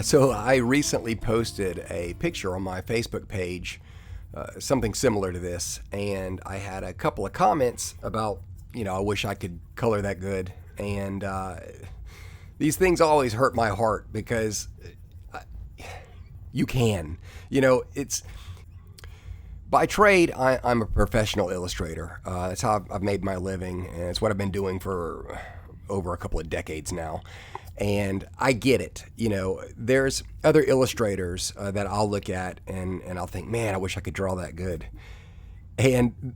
So I recently posted a picture on my Facebook page, something similar to this, and I had a couple of comments about, I wish I could color that good. And these things always hurt my heart because you can. It's by trade, I'm a professional illustrator. That's how I've made my living, and it's what I've been doing for over a couple of decades now. And I get it. There's other illustrators that I'll look at and I'll think, man, I wish I could draw that good. And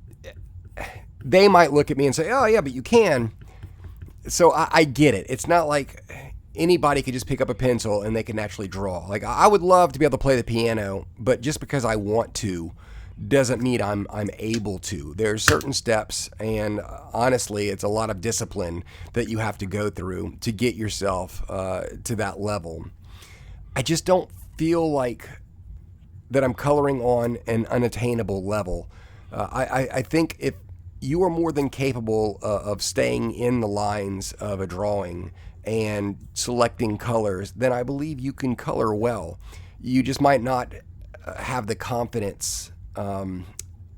they might look at me and say, oh, yeah, but you can. So I get it. It's not like anybody could just pick up a pencil and they can actually draw. Like, I would love to be able to play the piano, but just because I want to doesn't mean I'm able to. There's certain steps, and honestly, it's a lot of discipline that you have to go through to get yourself to that level. I just don't feel like that I'm coloring on an unattainable level. I think if you are more than capable of staying in the lines of a drawing and selecting colors, then I believe you can color well. You just might not have the confidence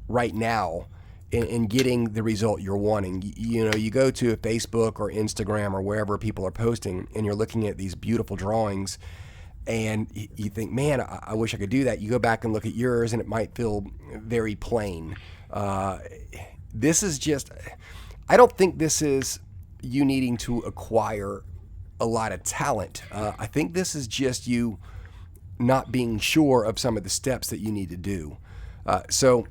right now in getting the result you're wanting. You go to Facebook or Instagram or wherever people are posting, and you're looking at these beautiful drawings, and you think, man, I wish I could do that. You go back and look at yours, and it might feel very plain. This is just, I don't think this is you needing to acquire a lot of talent. I think this is just you not being sure of some of the steps that you need to do. So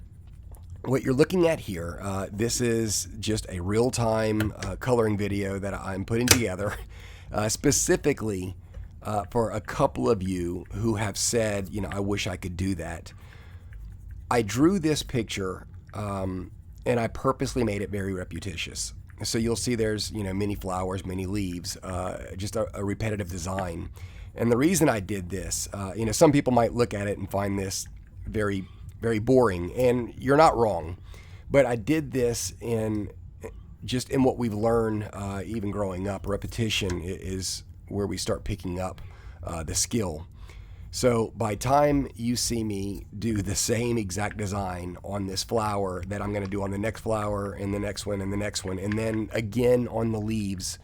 what you're looking at here, this is just a real-time coloring video that I'm putting together specifically for a couple of you who have said, I wish I could do that. I drew this picture and I purposely made it very repetitious. So you'll see there's, many flowers, many leaves, just a repetitive design. And the reason I did this, some people might look at it and find this very boring, and you're not wrong. But I did this in what we've learned, even growing up. Repetition is where we start picking up the skill. So by time you see me do the same exact design on this flower that I'm going to do on the next flower and the next one and the next one, and then again on the leaves,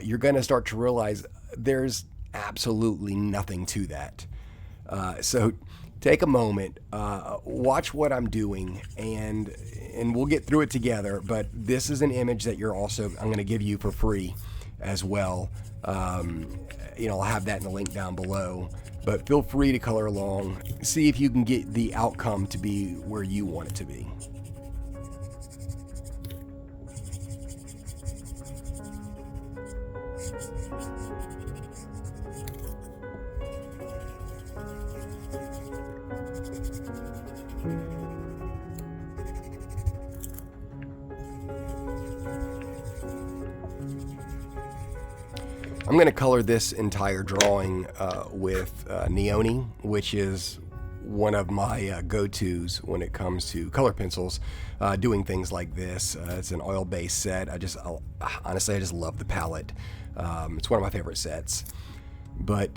you're going to start to realize there's absolutely nothing to that. So take a moment, watch what I'm doing, and we'll get through it together. But this is an image that I'm going to give you for free as well. I'll have that in the link down below. But feel free to color along. See if you can get the outcome to be where you want it to be. I'm going to color this entire drawing with Nyoni, which is one of my go-tos when it comes to color pencils, doing things like this. It's an oil-based set. Honestly, I just love the palette. It's one of my favorite sets. But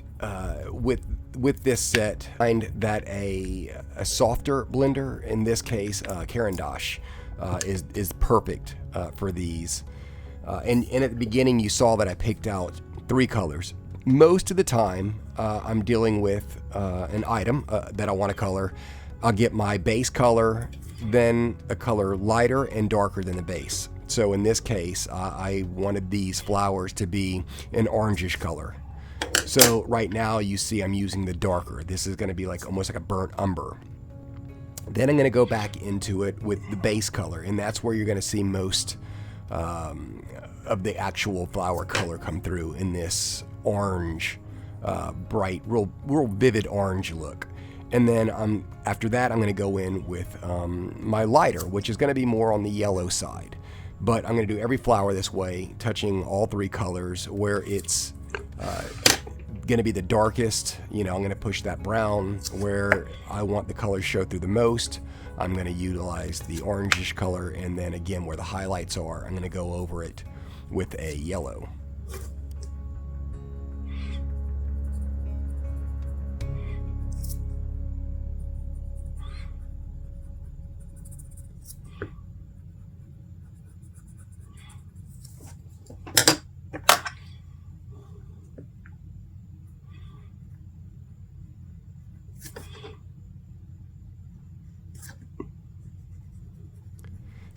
with this set, I find that a softer blender, in this case, Caran is perfect for these. And at the beginning, you saw that I picked out 3 colors. Most of the time, I'm dealing with an item that I want to color. I'll get my base color, then a color lighter and darker than the base. So in this case, I wanted these flowers to be an orangish color. So right now, you see I'm using the darker. This is going to be almost like a burnt umber. Then I'm going to go back into it with the base color, and that's where you're going to see most of the actual flower color come through in this orange, bright, real vivid orange look. And then after that, I'm going to go in with my lighter, which is going to be more on the yellow side. But I'm going to do every flower this way, touching all 3 colors where it's going to be the darkest. I'm going to push that brown where I want the colors show through the most. I'm going to utilize the orangish color, and then again where the highlights are, I'm going to go over it with a yellow.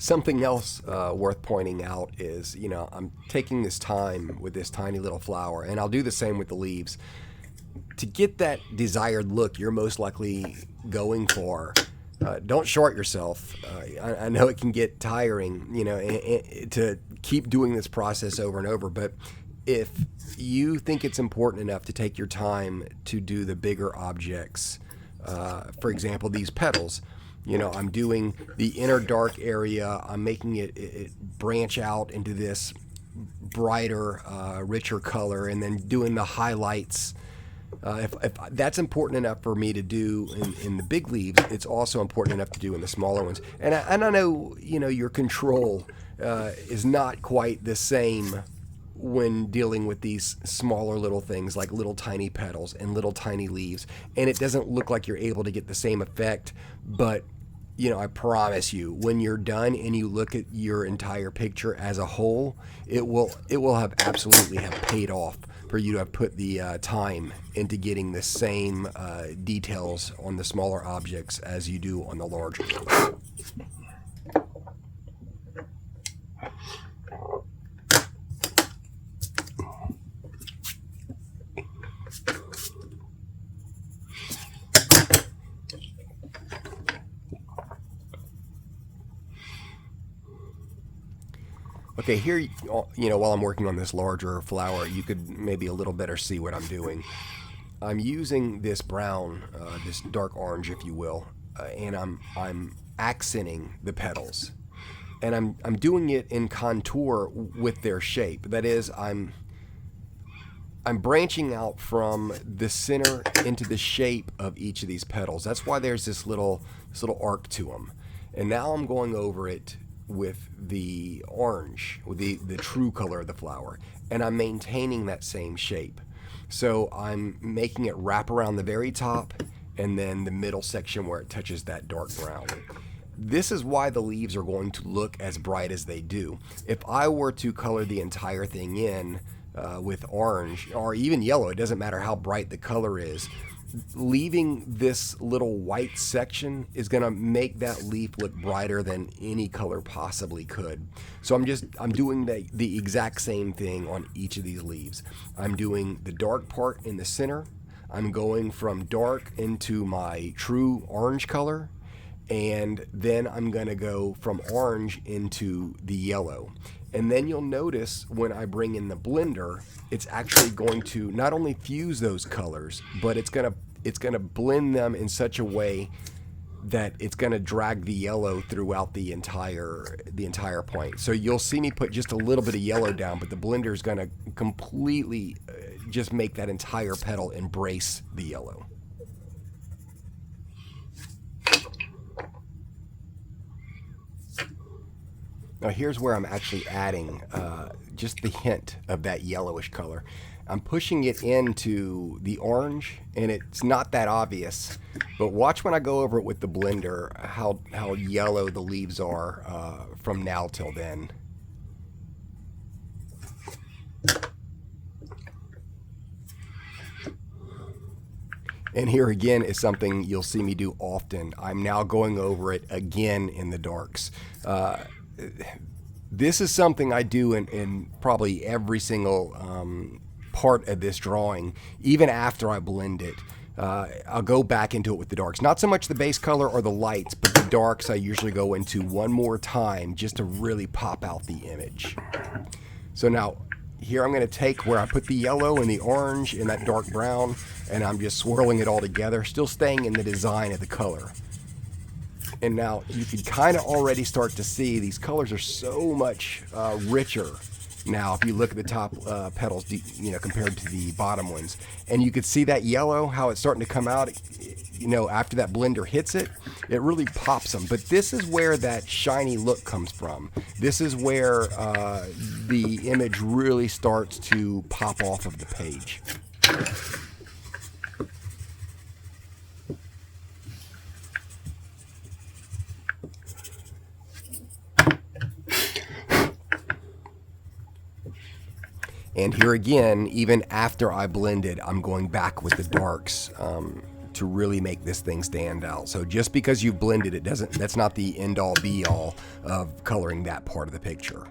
Something else worth pointing out is, I'm taking this time with this tiny little flower, and I'll do the same with the leaves. To get that desired look you're most likely going for, don't short yourself. I know it can get tiring, to keep doing this process over and over, but if you think it's important enough to take your time to do the bigger objects, for example, these petals, I'm doing the inner dark area, I'm making it branch out into this brighter, richer color, and then doing the highlights. If that's important enough for me to do in the big leaves, it's also important enough to do in the smaller ones. And I know, your control is not quite the same when dealing with these smaller little things like little tiny petals and little tiny leaves. And it doesn't look like you're able to get the same effect, but I promise you, when you're done and you look at your entire picture as a whole, it will have absolutely have paid off for you to have put the time into getting the same details on the smaller objects as you do on the larger ones. Okay, here, while I'm working on this larger flower, you could maybe a little better see what I'm doing. I'm using this brown, this dark orange, if you will, and I'm accenting the petals, and I'm doing it in contour with their shape. That is, I'm branching out from the center into the shape of each of these petals. That's why there's this little arc to them. And now I'm going over it with the orange, with the true color of the flower, and I'm maintaining that same shape. So I'm making it wrap around the very top and then the middle section where it touches that dark brown. This is why the leaves are going to look as bright as they do. If I were to color the entire thing in with orange or even yellow, it doesn't matter how bright the color is, leaving this little white section is going to make that leaf look brighter than any color possibly could. So I'm doing the exact same thing on each of these leaves. I'm doing the dark part in the center. I'm going from dark into my true orange color, and then I'm going to go from orange into the yellow. And then you'll notice when I bring in the blender, it's actually going to not only fuse those colors, but it's going to blend them in such a way that it's going to drag the yellow throughout the entire point. So you'll see me put just a little bit of yellow down, but the blender is going to completely just make that entire petal embrace the yellow. Now here's where I'm actually adding just the hint of that yellowish color. I'm pushing it into the orange, and it's not that obvious, but watch when I go over it with the blender how yellow the leaves are from now till then. And here again is something you'll see me do often. I'm now going over it again in the darks. This is something I do in probably every single part of this drawing, even after I blend it. I'll go back into it with the darks. Not so much the base color or the lights, but the darks I usually go into one more time just to really pop out the image. So now, here I'm going to take where I put the yellow and the orange and that dark brown, and I'm just swirling it all together, still staying in the design of the color. And now you can kind of already start to see these colors are so much richer now if you look at the top petals, compared to the bottom ones. And you could see that yellow, how it's starting to come out, after that blender hits it, it really pops them. But this is where that shiny look comes from. This is where the image really starts to pop off of the page. And here again, even after I blended, I'm going back with the darks to really make this thing stand out. So just because you've blended it that's not the end all be all of coloring that part of the picture.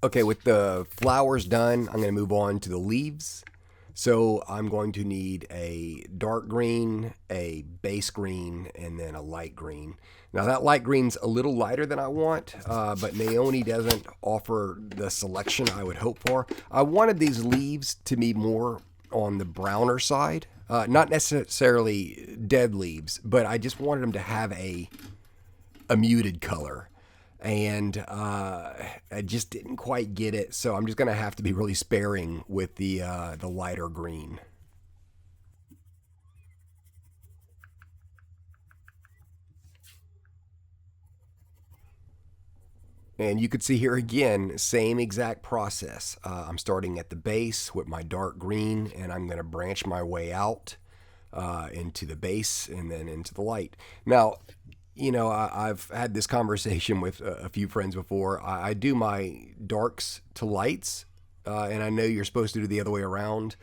Okay, with the flowers done, I'm going to move on to the leaves. So I'm going to need a dark green, a base green, and then a light green. Now that light green's a little lighter than I want, but Nyoni doesn't offer the selection I would hope for. I wanted these leaves to be more on the browner side, not necessarily dead leaves, but I just wanted them to have a muted color. And I just didn't quite get it, so I'm just going to have to be really sparing with the lighter green. And you could see here again, same exact process. I'm starting at the base with my dark green, and I'm going to branch my way out into the base and then into the light. Now, you know, I've had this conversation with a few friends before. I do my darks to lights, and I know you're supposed to do the other way around.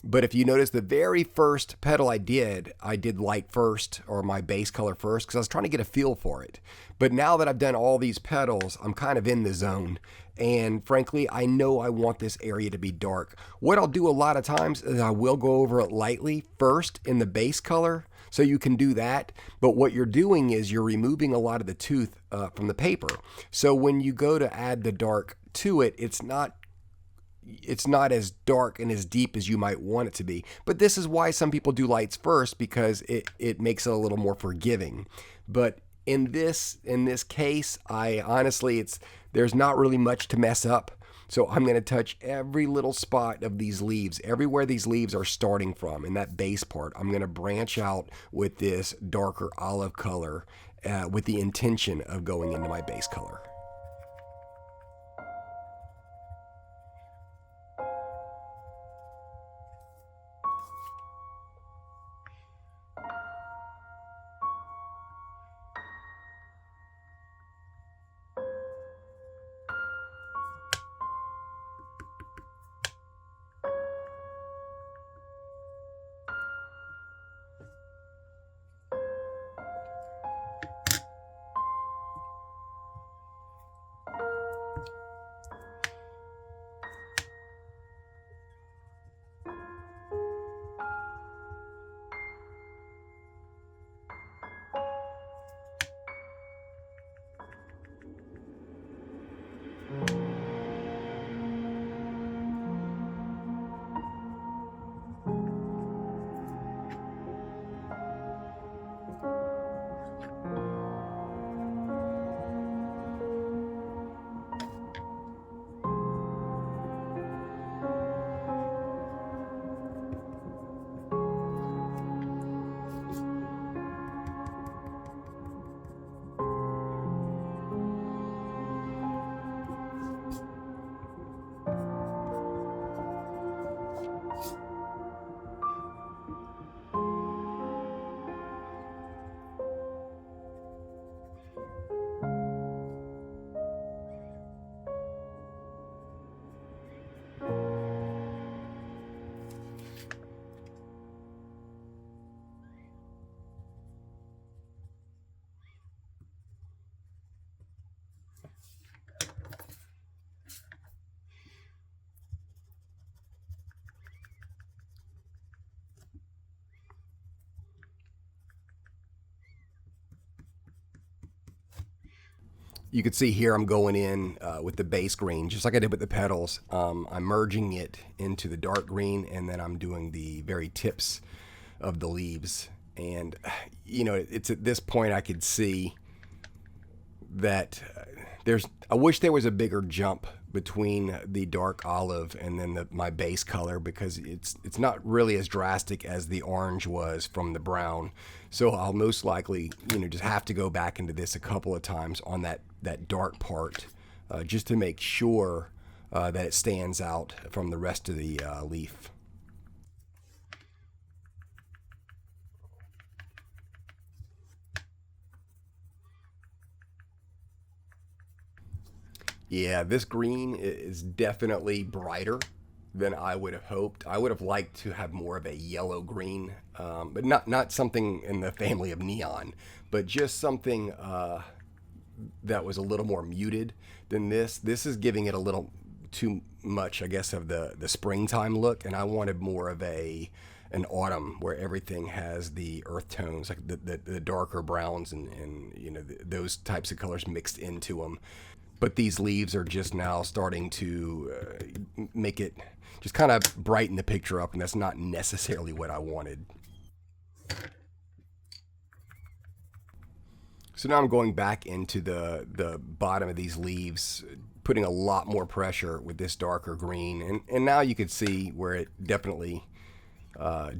But if you notice, the very first petal I did light first, or my base color first, because I was trying to get a feel for it. But now that I've done all these petals, I'm kind of in the zone. And frankly, I know I want this area to be dark. What I'll do a lot of times is I will go over it lightly first in the base color, so you can do that. But what you're doing is you're removing a lot of the tooth from the paper. So when you go to add the dark to it, it's not as dark and as deep as you might want it to be. But this is why some people do lights first, because it makes it a little more forgiving. But in this case, I honestly, there's not really much to mess up. So I'm going to touch every little spot of these leaves, everywhere these leaves are starting from in that base part. I'm going to branch out with this darker olive color with the intention of going into my base color. You can see here I'm going in with the base green, just like I did with the petals. I'm merging it into the dark green, and then I'm doing the very tips of the leaves. And, you know, it's at this point I could see that I wish there was a bigger jump between the dark olive and then my base color, because it's not really as drastic as the orange was from the brown. So I'll most likely, you know, just have to go back into this a couple of times on that dark part, just to make sure that it stands out from the rest of the leaf. Yeah, this green is definitely brighter than I would have hoped. I would have liked to have more of a yellow green, but not something in the family of neon, but just something that was a little more muted than this. This is giving it a little too much, I guess, of the springtime look, and I wanted more of an autumn where everything has the earth tones, like the darker browns and you know those types of colors mixed into them. But these leaves are just now starting to make it just kind of brighten the picture up, and that's not necessarily what I wanted. So now I'm going back into the bottom of these leaves, putting a lot more pressure with this darker green. And now you can see where it definitely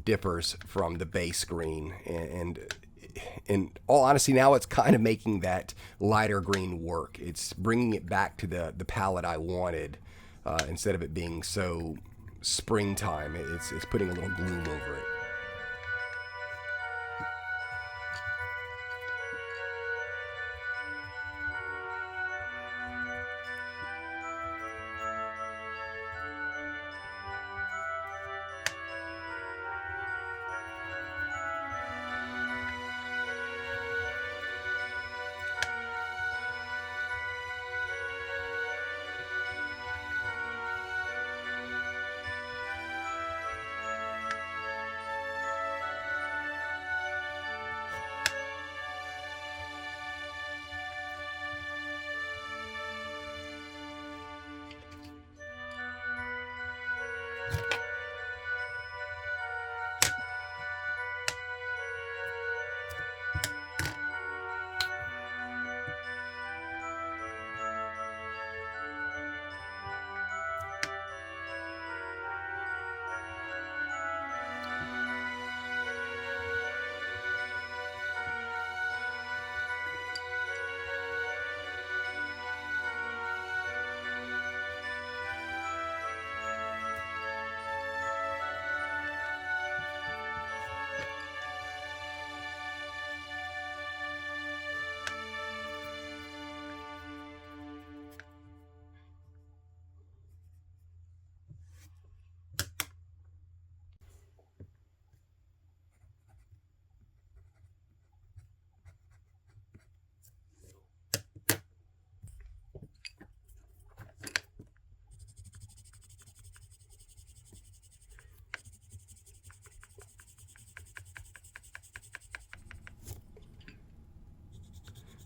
differs from the base green. And in all honesty, now it's kind of making that lighter green work. It's bringing it back to the palette I wanted, instead of it being so springtime. It's putting a little gloom over it.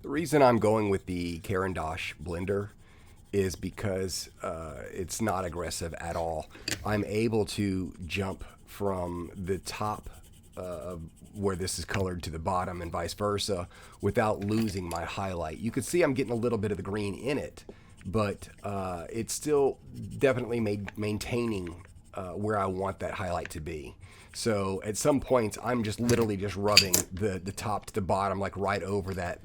The reason I'm going with the Caran blender is because it's not aggressive at all. I'm able to jump from the top of where this is colored to the bottom and vice versa without losing my highlight. You can see I'm getting a little bit of the green in it, but it's still definitely maintaining where I want that highlight to be. So at some points, I'm just literally just rubbing the top to the bottom, like right over that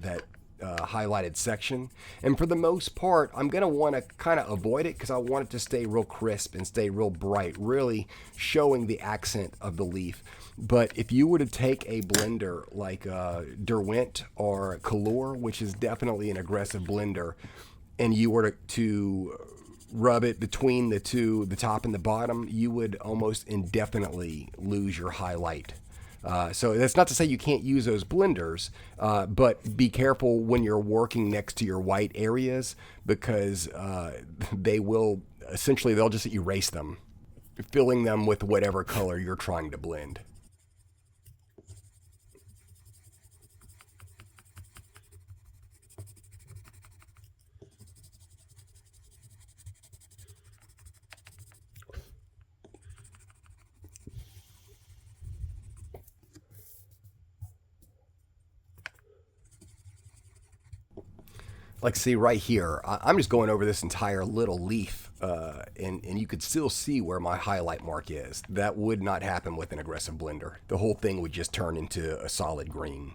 highlighted section. And for the most part, I'm going to want to kind of avoid it because I want it to stay real crisp and stay real bright, really showing the accent of the leaf. But if you were to take a blender like Derwent or Color, which is definitely an aggressive blender, and you were to rub it between the two, the top and the bottom, you would almost indefinitely lose your highlight. So that's not to say you can't use those blenders, but be careful when you're working next to your white areas because they'll just erase them, filling them with whatever color you're trying to blend. Like, see right here, I'm just going over this entire little leaf, and you could still see where my highlight mark is. That would not happen with an aggressive blender. The whole thing would just turn into a solid green.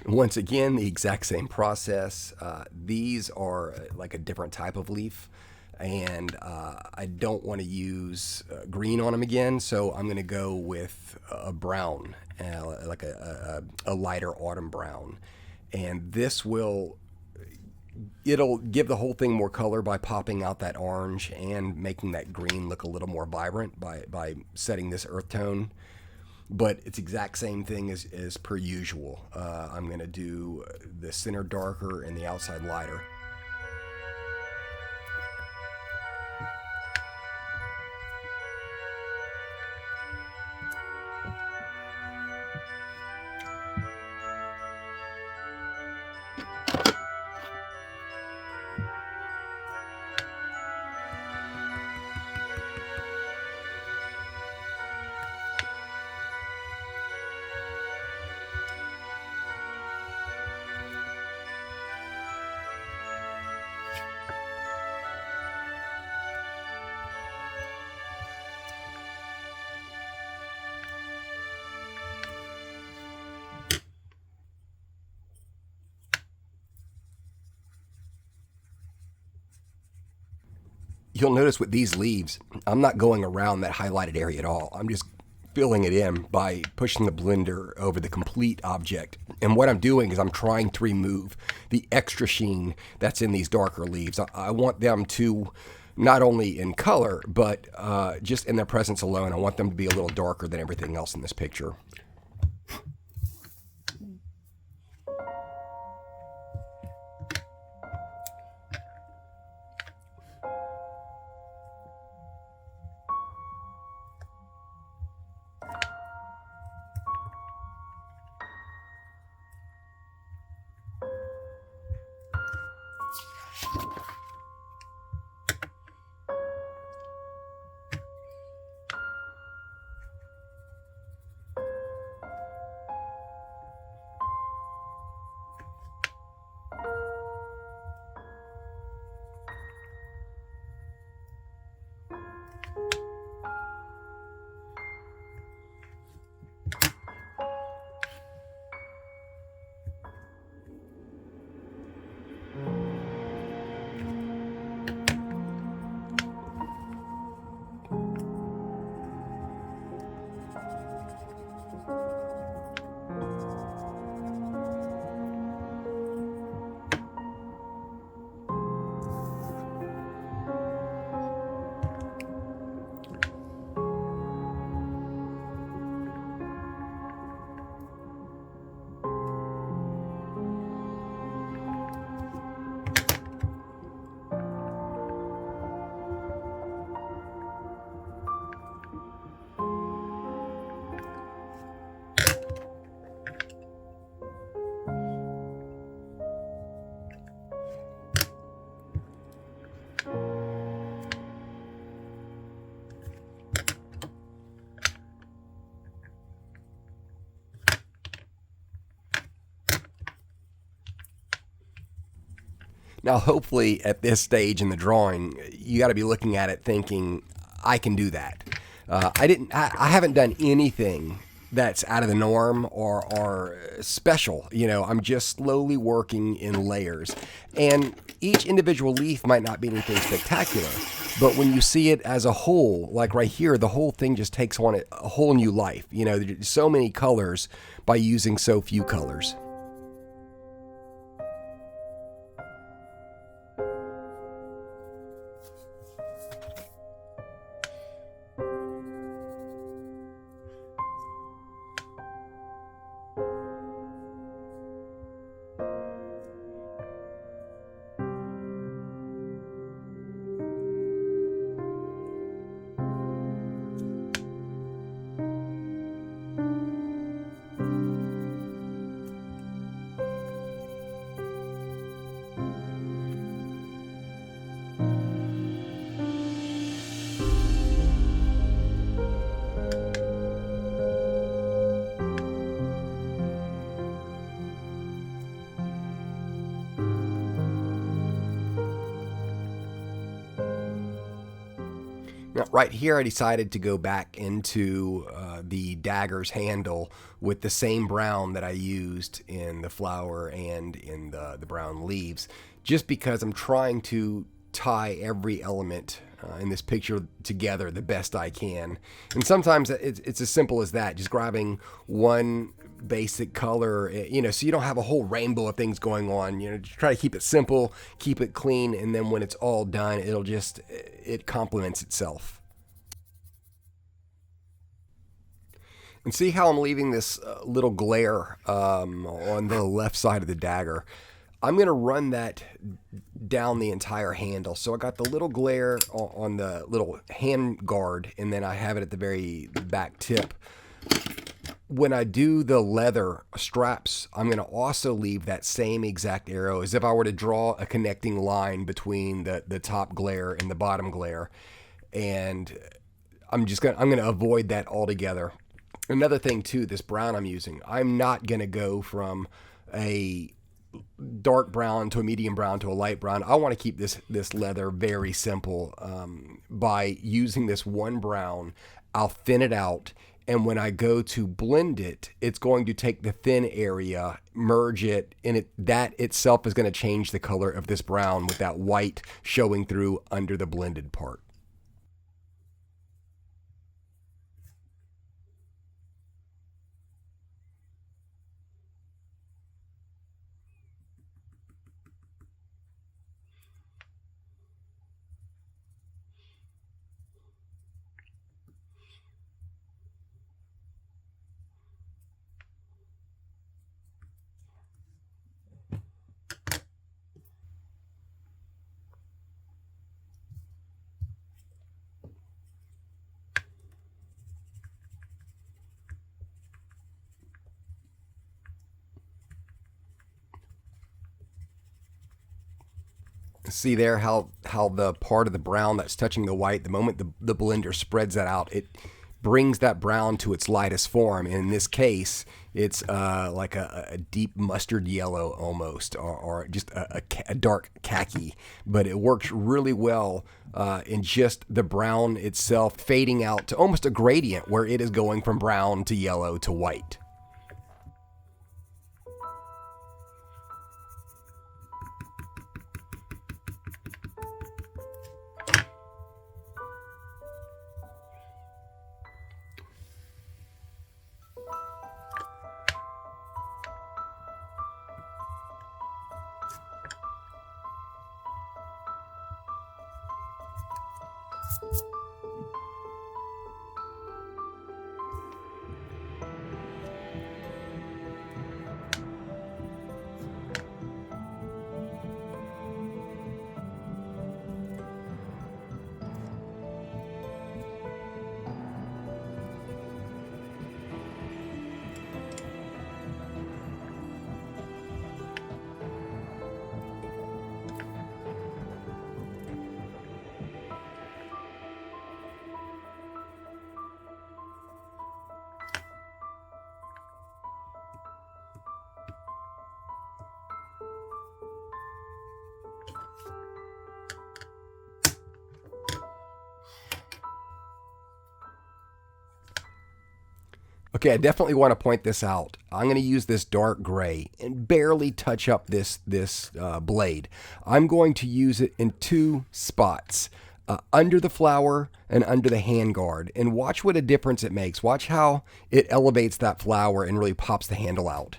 Once again, the exact same process. These are like a different type of leaf, and I don't want to use green on them again, so I'm going to go with a brown, like a lighter autumn brown. And this it'll give the whole thing more color by popping out that orange and making that green look a little more vibrant by setting this earth tone. But it's exact same thing as per usual. I'm going to do the center darker and the outside lighter. You'll notice with these leaves, I'm not going around that highlighted area at all. I'm just filling it in by pushing the blender over the complete object. And what I'm doing is I'm trying to remove the extra sheen that's in these darker leaves. I want them to, not only in color, but just in their presence alone, I want them to be a little darker than everything else in this picture. Now, hopefully, at this stage in the drawing, you got to be looking at it thinking, "I can do that." I haven't done anything that's out of the norm or special. I'm just slowly working in layers, and each individual leaf might not be anything spectacular. But when you see it as a whole, like right here, the whole thing just takes on a whole new life. There's so many colors by using so few colors. Now, right here, I decided to go back into the dagger's handle with the same brown that I used in the flower and in the brown leaves, just because I'm trying to tie every element in this picture together the best I can. And sometimes it's as simple as that, just grabbing one basic color, so you don't have a whole rainbow of things going on. Just try to keep it simple, keep it clean, and then when it's all done, it complements itself. And see how I'm leaving this little glare on the left side of the dagger. I'm going to run that down the entire handle. So I got the little glare on the little hand guard, and then I have it at the very back tip. When I do the leather straps, I'm going to also leave that same exact arrow as if I were to draw a connecting line between the top glare and the bottom glare. And I'm going to avoid that altogether. Another thing too, this brown I'm using, I'm not going to go from a dark brown to a medium brown to a light brown. I want to keep this leather very simple. By using this one brown, I'll thin it out, and when I go to blend it, it's going to take the thin area, merge it, and that itself is going to change the color of this brown with that white showing through under the blended part. See there how the part of the brown that's touching the white, the moment the blender spreads that out, it brings that brown to its lightest form. And in this case, it's like a deep mustard yellow almost, or just a dark khaki. But it works really well in just the brown itself fading out to almost a gradient where it is going from brown to yellow to white. Okay, I definitely want to point this out. I'm going to use this dark gray and barely touch up this blade. I'm going to use it in two spots, under the flower and under the handguard. And watch what a difference it makes. Watch how it elevates that flower and really pops the handle out.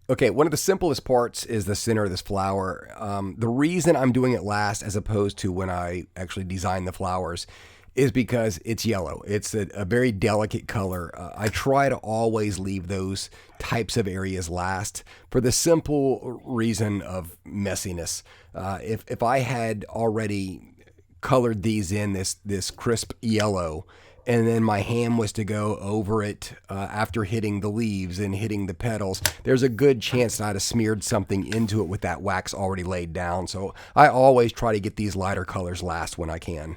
Okay, one of the simplest parts is the center of this flower. The reason I'm doing it last as opposed to when I actually design the flowers is because it's yellow. It's a very delicate color. I try to always leave those types of areas last for the simple reason of messiness. If I had already colored these in this crisp yellow, and then my hand was to go over it after hitting the leaves and hitting the petals, there's a good chance that I'd have smeared something into it with that wax already laid down. So I always try to get these lighter colors last when I can.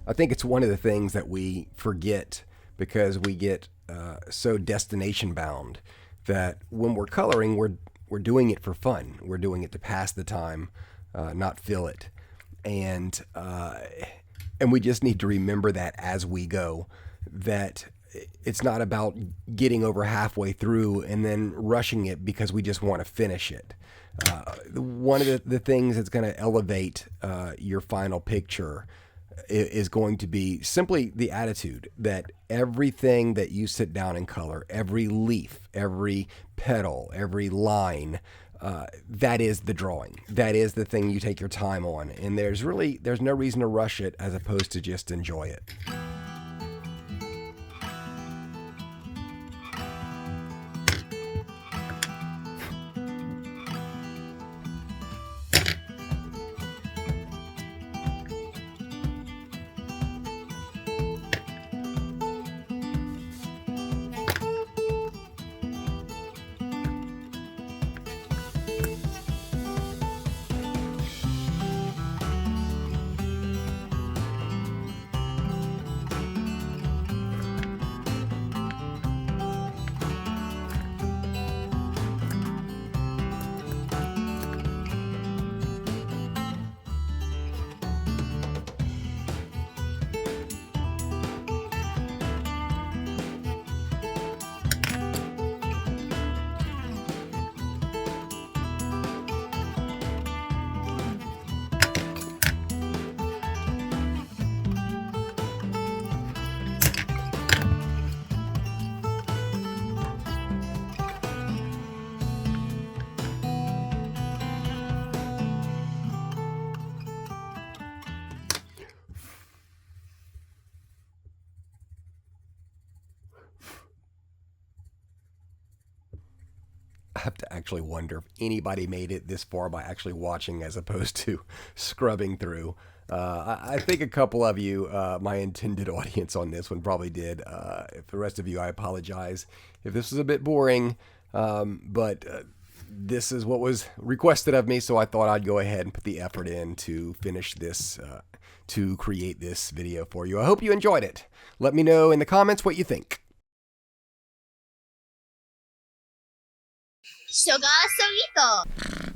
I think it's one of the things that we forget because we get so destination bound that when we're coloring, we're doing it for fun. We're doing it to pass the time, not fill it, and and we just need to remember that as we go, that it's not about getting over halfway through and then rushing it because we just want to finish it. One of the things that's going to elevate your final picture is going to be simply the attitude that everything that you sit down and color, every leaf, every petal, every line, that is the drawing. That is the thing you take your time on. And there's no reason to rush it as opposed to just enjoy it. I have to actually wonder if anybody made it this far by actually watching as opposed to scrubbing through. I think a couple of you, my intended audience on this one, probably did. If the rest of you, I apologize if this was a bit boring, but this is what was requested of me, so I thought I'd go ahead and put the effort in to finish this, to create this video for you. I hope you enjoyed it. Let me know in the comments what you think. Sugar Solito.